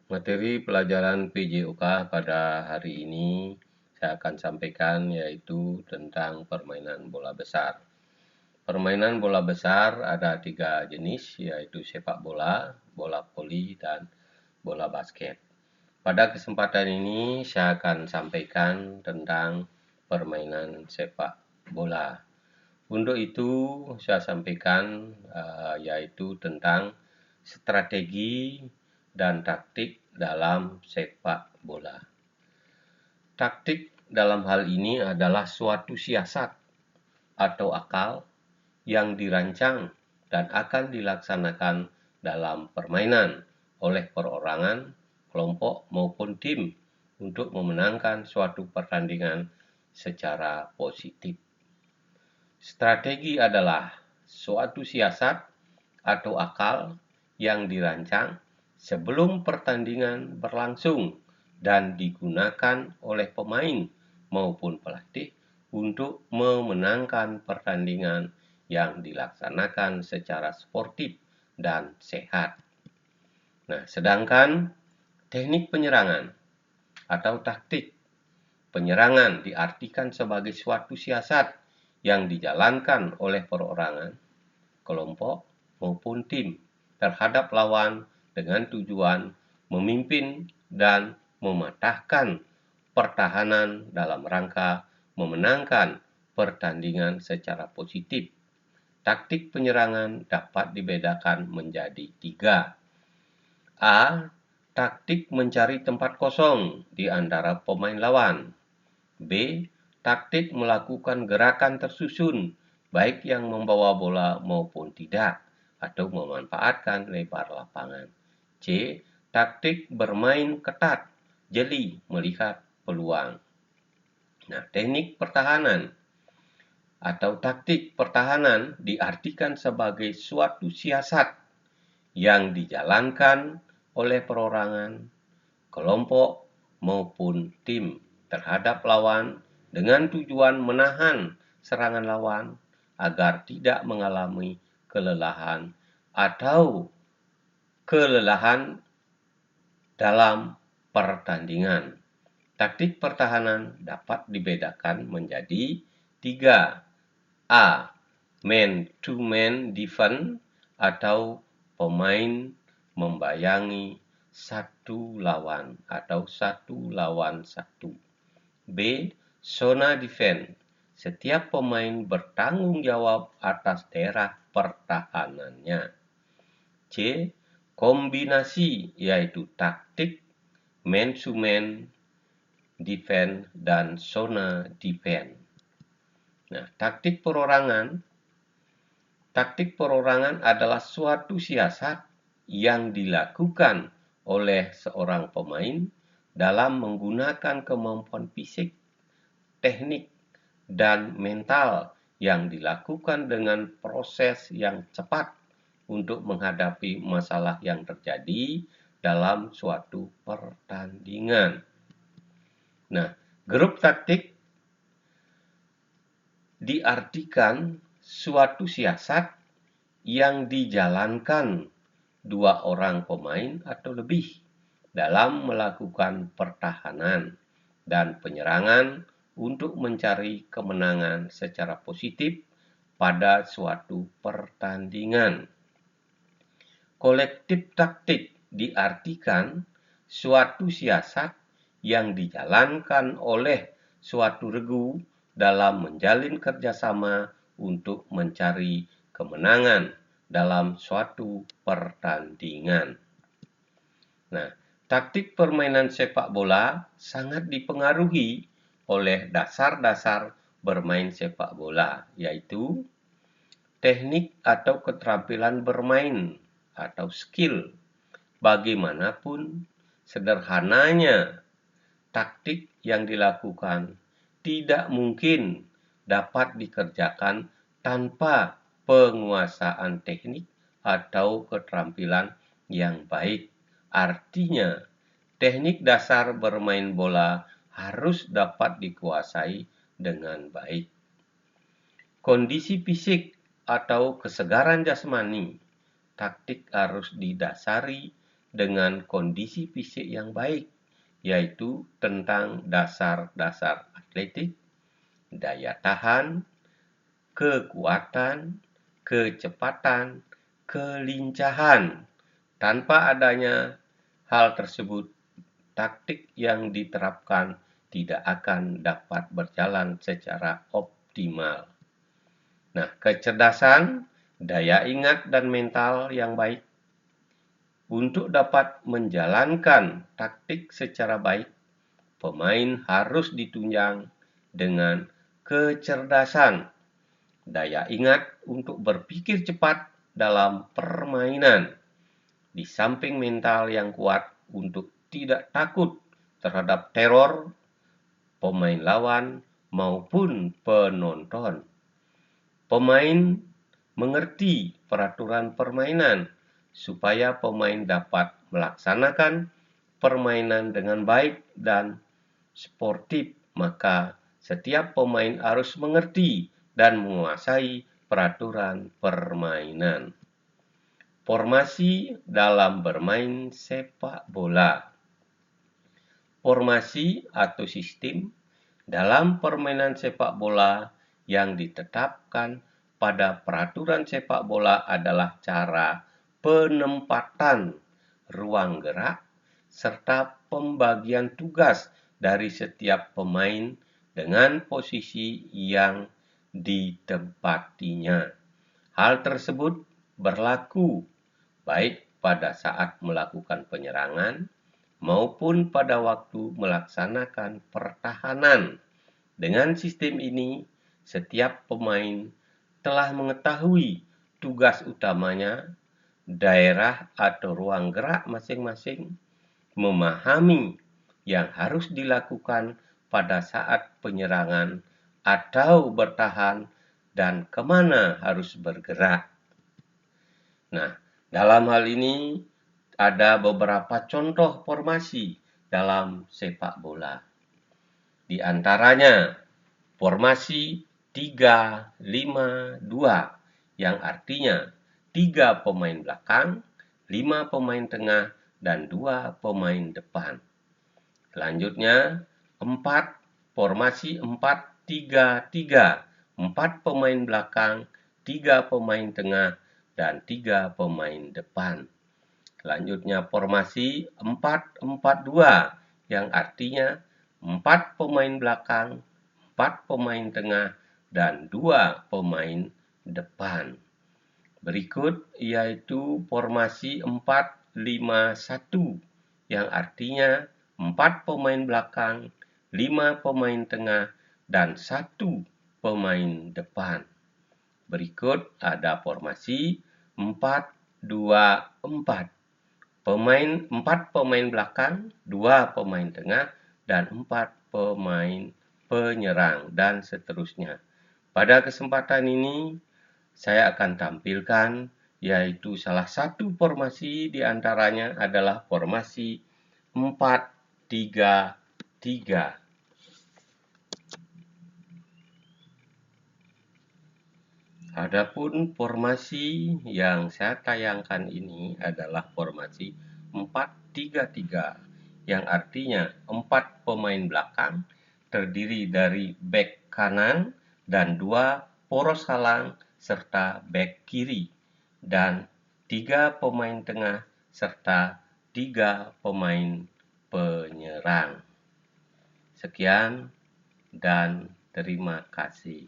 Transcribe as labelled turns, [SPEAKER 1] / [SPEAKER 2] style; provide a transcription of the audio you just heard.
[SPEAKER 1] Materi pelajaran PJOK pada hari ini saya akan sampaikan yaitu tentang permainan bola besar. Permainan bola besar ada 3 jenis yaitu sepak bola, bola voli, dan bola basket. Pada kesempatan ini saya akan sampaikan tentang permainan sepak bola. Untuk itu saya sampaikan yaitu tentang strategi dan taktik dalam sepak bola. Taktik dalam hal ini adalah suatu siasat atau akal yang dirancang dan akan dilaksanakan dalam permainan oleh perorangan, kelompok maupun tim untuk memenangkan suatu pertandingan secara positif. Strategi adalah suatu siasat atau akal yang dirancang sebelum pertandingan berlangsung dan digunakan oleh pemain maupun pelatih untuk memenangkan pertandingan yang dilaksanakan secara sportif dan sehat. Nah, sedangkan teknik penyerangan atau taktik penyerangan diartikan sebagai suatu siasat yang dijalankan oleh perorangan, kelompok, maupun tim terhadap lawan dengan tujuan memimpin dan mematahkan pertahanan dalam rangka memenangkan pertandingan secara positif. Taktik penyerangan dapat dibedakan menjadi 3. A. Taktik mencari tempat kosong di antara pemain lawan. B. Taktik melakukan gerakan tersusun, baik yang membawa bola maupun tidak, atau memanfaatkan lebar lapangan. C. Taktik bermain ketat, jeli, melihat peluang. Nah, teknik pertahanan atau taktik pertahanan diartikan sebagai suatu siasat yang dijalankan oleh perorangan, kelompok, maupun tim terhadap lawan dengan tujuan menahan serangan lawan agar tidak mengalami kelelahan dalam pertandingan. Taktik pertahanan dapat dibedakan menjadi 3. A. Man-to-man defense atau pemain membayangi satu lawan atau 1 lawan 1. B. Zona defense. Setiap pemain bertanggung jawab atas daerah pertahanannya. C. Kombinasi, yaitu taktik man-to-man defense dan zona defense. Nah, taktik perorangan adalah suatu siasat yang dilakukan oleh seorang pemain dalam menggunakan kemampuan fisik, teknik, dan mental yang dilakukan dengan proses yang cepat untuk menghadapi masalah yang terjadi dalam suatu pertandingan. Nah, grup taktik diartikan suatu siasat yang dijalankan 2 orang pemain atau lebih dalam melakukan pertahanan dan penyerangan untuk mencari kemenangan secara positif pada suatu pertandingan. Kolektif taktik diartikan suatu siasat yang dijalankan oleh suatu regu dalam menjalin kerjasama untuk mencari kemenangan dalam suatu pertandingan. Nah, taktik permainan sepak bola sangat dipengaruhi oleh dasar-dasar bermain sepak bola, yaitu teknik atau keterampilan bermain atau skill. Bagaimanapun sederhananya taktik yang dilakukan tidak mungkin dapat dikerjakan tanpa penguasaan teknik atau keterampilan yang baik. Artinya, teknik dasar bermain bola harus dapat dikuasai dengan baik. Kondisi fisik atau kesegaran jasmani, taktik harus didasari dengan kondisi fisik yang baik, yaitu tentang dasar-dasar atletik, daya tahan, kekuatan, kecepatan, kelincahan. Tanpa adanya hal tersebut, taktik yang diterapkan tidak akan dapat berjalan secara optimal. Nah, kecerdasan, daya ingat, dan mental yang baik. Untuk dapat menjalankan taktik secara baik, pemain harus ditunjang dengan kecerdasan, daya ingat untuk berpikir cepat dalam permainan, di samping mental yang kuat untuk tidak takut terhadap teror pemain lawan maupun penonton. Pemain mengerti peraturan permainan supaya pemain dapat melaksanakan permainan dengan baik dan sportif, maka setiap pemain harus mengerti dan menguasai peraturan permainan. Formasi dalam bermain sepak bola. Formasi atau sistem dalam permainan sepak bola yang ditetapkan pada peraturan sepak bola adalah cara penempatan ruang gerak serta pembagian tugas dari setiap pemain dengan posisi yang ditempatinya. Hal tersebut berlaku baik pada saat melakukan penyerangan maupun pada waktu melaksanakan pertahanan. Dengan sistem ini, setiap pemain telah mengetahui tugas utamanya, daerah atau ruang gerak masing-masing, memahami yang harus dilakukan pada saat penyerangan atau bertahan, dan kemana harus bergerak. Nah, dalam hal ini ada beberapa contoh formasi dalam sepak bola. Di antaranya formasi 3-5-2 yang artinya 3 pemain belakang, 5 pemain tengah, dan 2 pemain depan. Selanjutnya, formasi 4-3-3, 4 pemain belakang, 3 pemain tengah, dan 3 pemain depan. Selanjutnya, formasi 4-4-2 yang artinya 4 pemain belakang, 4 pemain tengah, dan 2 pemain depan. Berikut yaitu formasi 4-5-1 yang artinya 4 pemain belakang, 5 pemain tengah, dan 1 pemain depan. Berikut ada formasi 4-2-4. 4 pemain belakang, 2 pemain tengah, dan 4 pemain penyerang, dan seterusnya. Pada kesempatan ini, saya akan tampilkan yaitu salah satu formasi di antaranya adalah formasi 4-3-3. Adapun formasi yang saya tayangkan ini adalah formasi 4-3-3 yang artinya 4 pemain belakang terdiri dari bek kanan dan 2 poros halang serta bek kiri, dan 3 pemain tengah serta 3 pemain penyerang. Sekian dan terima kasih.